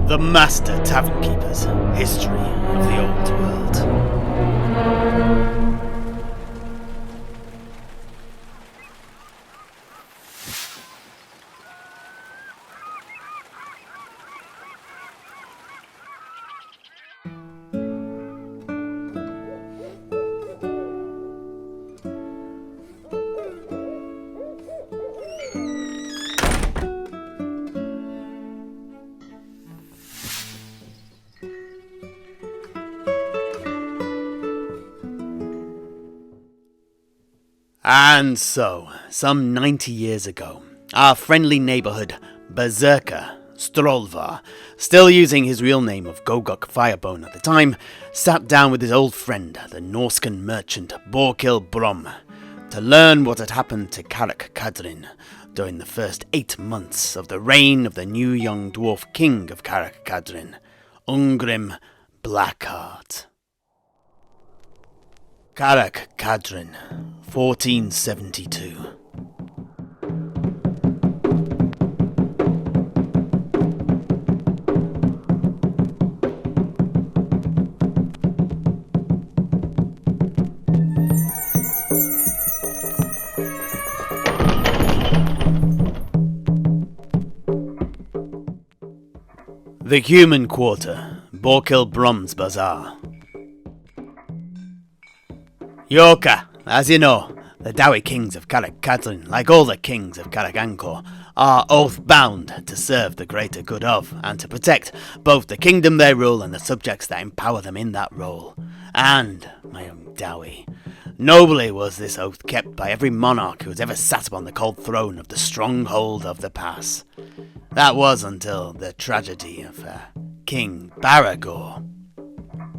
The Master Tavern Keeper's History of the Old World. And so, some 90 years ago, our friendly neighbourhood berserker, Strolvar, still using his real name of Gogok Firebone at the time, sat down with his old friend, the Norscan merchant Borkil Brom, to learn what had happened to Karak Kadrin during the first 8 months of the reign of the new young dwarf king of Karak Kadrin, Ungrim Blackheart. Karak Kadrin, 1472. The Human Quarter, Borkil Brom's Bazaar. Yorka, as you know, the Dawi kings of Karak Kadrin, like all the kings of Karak Angkor, are oath-bound to serve the greater good of, and to protect, both the kingdom they rule and the subjects that empower them in that role. And, my young Dawi, nobly was this oath kept by every monarch who has ever sat upon the cold throne of the stronghold of the pass. That was until the tragedy of King Baragor.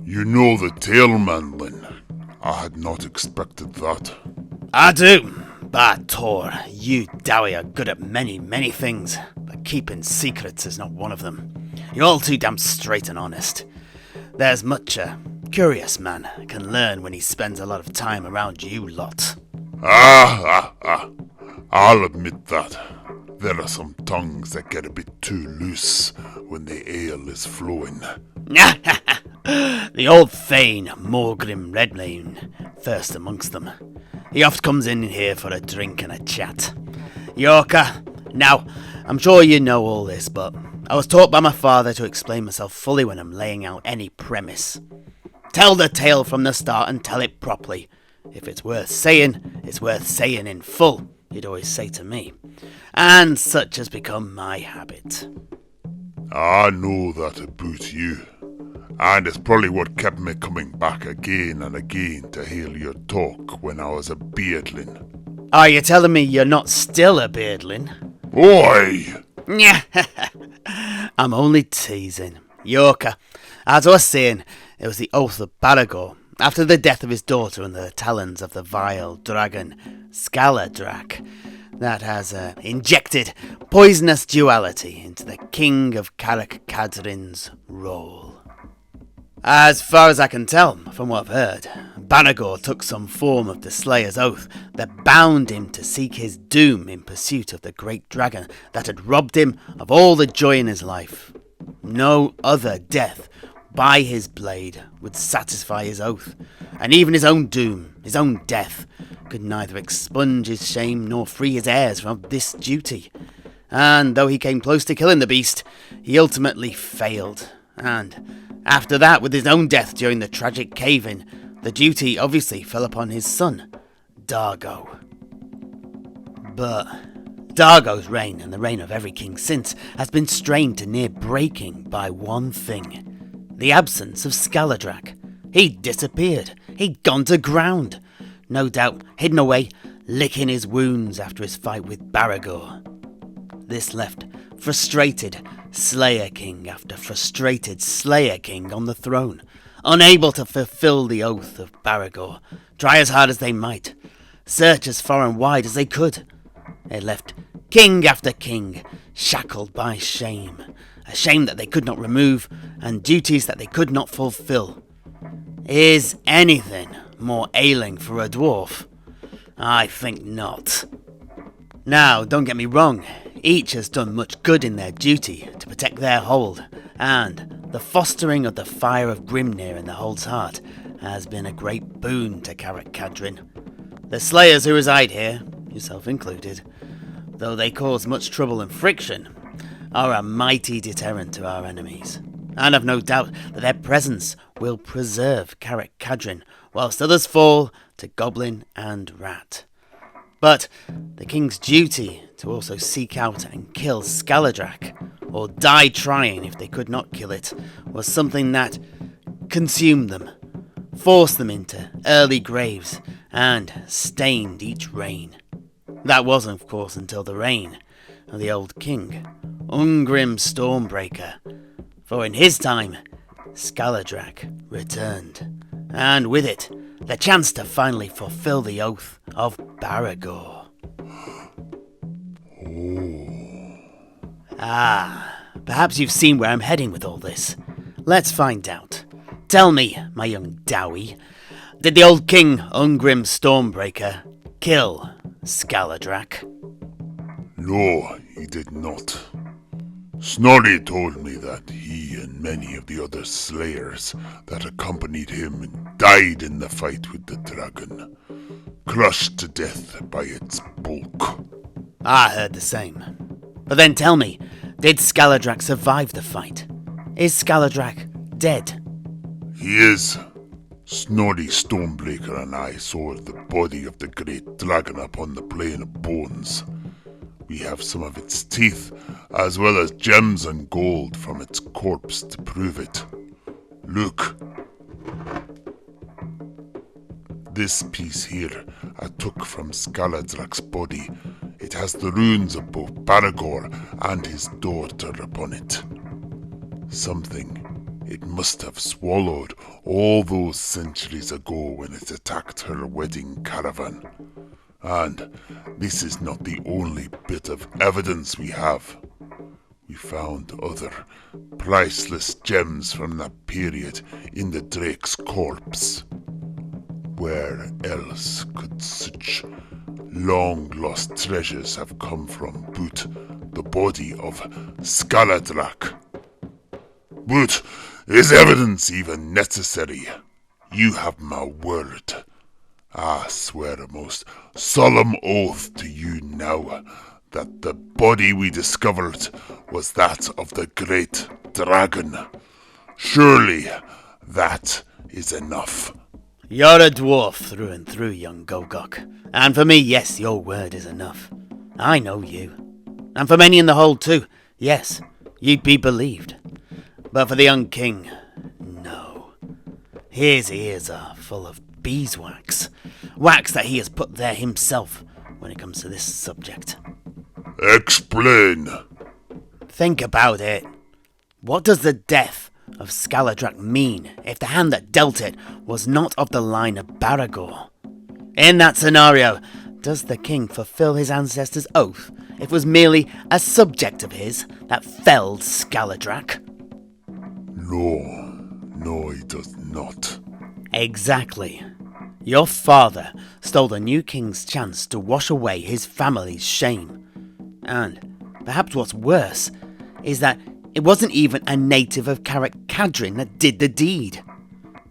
You know the tale, Manlin. I had not expected that. I do. But Tor, you Dawi are good at many things, but keeping secrets is not one of them. You're all too damn straight and honest. There's much a curious man can learn when he spends a lot of time around you lot. I'll admit that. There are some tongues that get a bit too loose when the ale is flowing. The old Thane, Morgrim Redlane, first amongst them. He oft comes in here for a drink and a chat. Yorka, now, I'm sure you know all this, but I was taught by my father to explain myself fully when I'm laying out any premise. Tell the tale from the start and tell it properly. If it's worth saying, it's worth saying in full, he'd always say to me. And such has become my habit. I know that about you. And it's probably what kept me coming back again and again to hear your talk when I was a beardling. Are you telling me you're not still a beardling? Oi! I'm only teasing. Yorka, as I was saying, it was the oath of Baragor, after the death of his daughter under the talons of the vile dragon Skaladrak, that has injected poisonous duality into the king of Karak Kadrin's role. As far as I can tell, from what I've heard, Baragor took some form of the Slayer's oath that bound him to seek his doom in pursuit of the great dragon that had robbed him of all the joy in his life. No other death by his blade would satisfy his oath, and even his own doom, his own death, could neither expunge his shame nor free his heirs from this duty. And though he came close to killing the beast, he ultimately failed, and after that, with his own death during the tragic cave-in, the duty obviously fell upon his son, Dargo. But Dargo's reign, and the reign of every king since, has been strained to near breaking by one thing: the absence of Skaladrak. He'd disappeared. He'd gone to ground. No doubt hidden away, licking his wounds after his fight with Baragor. This left frustrated Slayer King after frustrated Slayer King on the throne, unable to fulfill the oath of Baragor, try as hard as they might, search as far and wide as they could. It left king after king, shackled by shame, a shame that they could not remove, and duties that they could not fulfill. Is anything more ailing for a dwarf? I think not. Now, don't get me wrong, each has done much good in their duty to protect their hold, and the fostering of the fire of Grimnir in the Hold's heart has been a great boon to Karak Kadrin. The slayers who reside here, yourself included, though they cause much trouble and friction, are a mighty deterrent to our enemies, and I've no doubt that their presence will preserve Karak Kadrin, whilst others fall to goblin and rat. But the king's duty to also seek out and kill Skaladrak, or die trying if they could not kill it, was something that consumed them, forced them into early graves, and stained each reign. That was, of course, until the reign of the old king, Ungrim Stormbreaker, for in his time, Skaladrak returned, and with it, the chance to finally fulfill the oath of Baragor. Perhaps you've seen where I'm heading with all this. Let's find out. Tell me, my young Dowie, did the old king Ungrim Stormbreaker kill Skaladrak? No, he did not. Snorri told me that he and many of the other slayers that accompanied him died in the fight with the dragon, crushed to death by its bulk. I heard the same. But then tell me, did Skaladrak survive the fight? Is Skaladrak dead? He is. Snorri Stormbreaker and I saw the body of the great dragon upon the plain of bones. We have some of its teeth, as well as gems and gold from its corpse to prove it. Look. This piece here I took from Skaladrak's body. It has the runes of both Baragor and his daughter upon it. Something it must have swallowed all those centuries ago when it attacked her wedding caravan. And this is not the only bit of evidence we have. We found other priceless gems from that period in the Drake's corpse. Where else could such long-lost treasures have come from but the body of Skaladrak? But is evidence even necessary? You have my word. I swear a most solemn oath to you now that the body we discovered was that of the great dragon. Surely that is enough. You're a dwarf through and through, young Gogok. And for me, yes, your word is enough. I know you. And for many in the hold too, yes, you'd be believed. But for the young king, no. His ears are full of beeswax. Wax that he has put there himself when it comes to this subject. Explain. Think about it. What does the death of Skaladrak mean if the hand that dealt it was not of the line of Baragor? In that scenario, does the king fulfill his ancestors' oath if it was merely a subject of his that felled Skaladrak? No, he does not. Exactly. Your father stole the new king's chance to wash away his family's shame. And perhaps what's worse is that it wasn't even a native of Karak Kadrin that did the deed.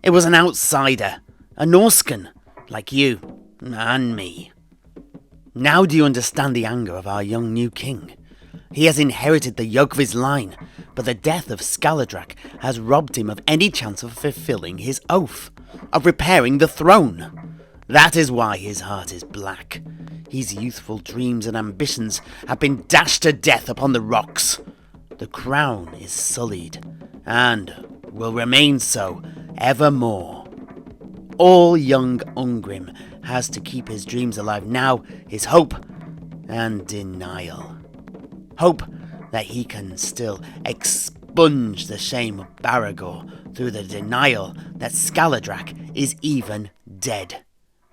It was an outsider, a Norscan, like you and me. Now do you understand the anger of our young new king? He has inherited the yoke of his line, but the death of Skaladrak has robbed him of any chance of fulfilling his oath, of repairing the throne. That is why his heart is black. His youthful dreams and ambitions have been dashed to death upon the rocks. The crown is sullied, and will remain so evermore. All young Ungrim has to keep his dreams alive now is hope and denial. Hope that he can still expunge the shame of Baragor through the denial that Skaladrak is even dead.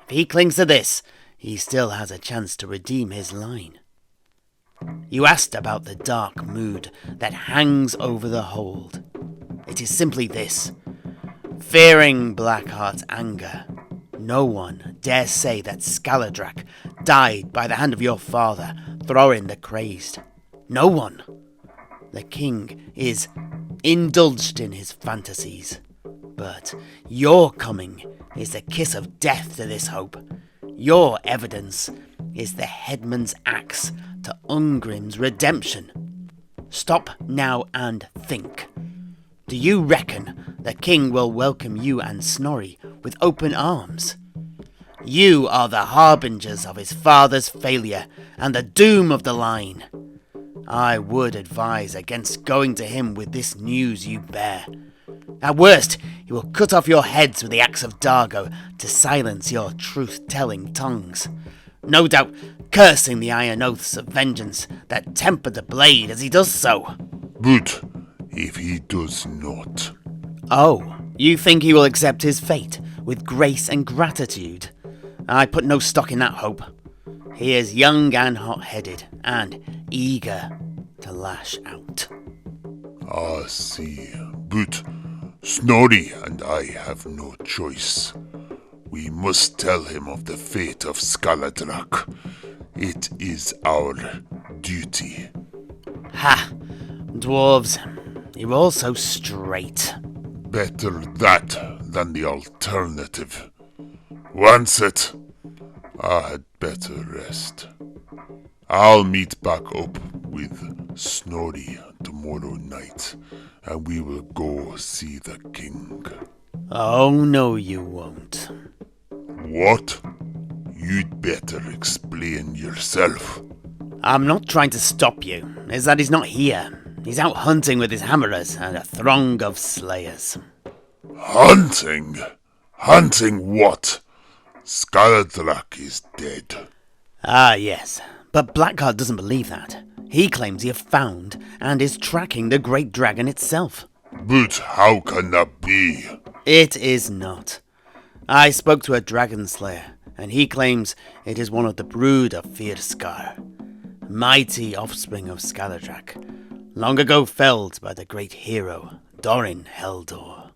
If he clings to this, he still has a chance to redeem his line. You asked about the dark mood that hangs over the hold. It is simply this. Fearing Blackheart's anger, no one dare say that Skaladrak died by the hand of your father, Thorin the Crazed. No one. The king is indulged in his fantasies. But your coming is the kiss of death to this hope. Your evidence is the headman's axe to Ungrim's redemption. Stop now and think. Do you reckon the king will welcome you and Snorri with open arms? You are the harbingers of his father's failure and the doom of the line. I would advise against going to him with this news you bear. At worst, he will cut off your heads with the axe of Dargo to silence your truth-telling tongues. No doubt cursing the iron oaths of vengeance that temper the blade as he does so. But if he does not... Oh, you think he will accept his fate with grace and gratitude? I put no stock in that hope. He is young and hot-headed, and eager to lash out. I see. But Snorri and I have no choice. We must tell him of the fate of Skaladrak. It is our duty. Ha! Dwarves, you're all so straight. Better that than the alternative. Once it, I had better rest. I'll meet back up with Snorri tomorrow night, and we will go see the king. Oh, no you won't. What? You'd better explain yourself. I'm not trying to stop you. It's that he's not here. He's out hunting with his hammerers and a throng of slayers. Hunting? Hunting what? Skaladrak is dead. Ah, yes. But Blackguard doesn't believe that. He claims he have found and is tracking the great dragon itself. But how can that be? It is not. I spoke to a dragon slayer, and he claims it is one of the brood of Fyrskar, mighty offspring of Skaladrak, long ago felled by the great hero Dorin Heldor.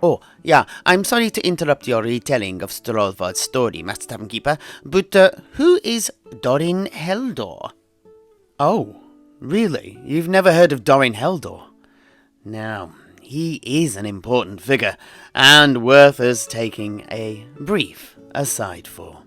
Oh, yeah, I'm sorry to interrupt your retelling of Strollvard's story, Master Tavern Keeper, but who is Dorin Heldor? Oh, really? You've never heard of Dorin Heldor? Now, he is an important figure, and worth us taking a brief aside for.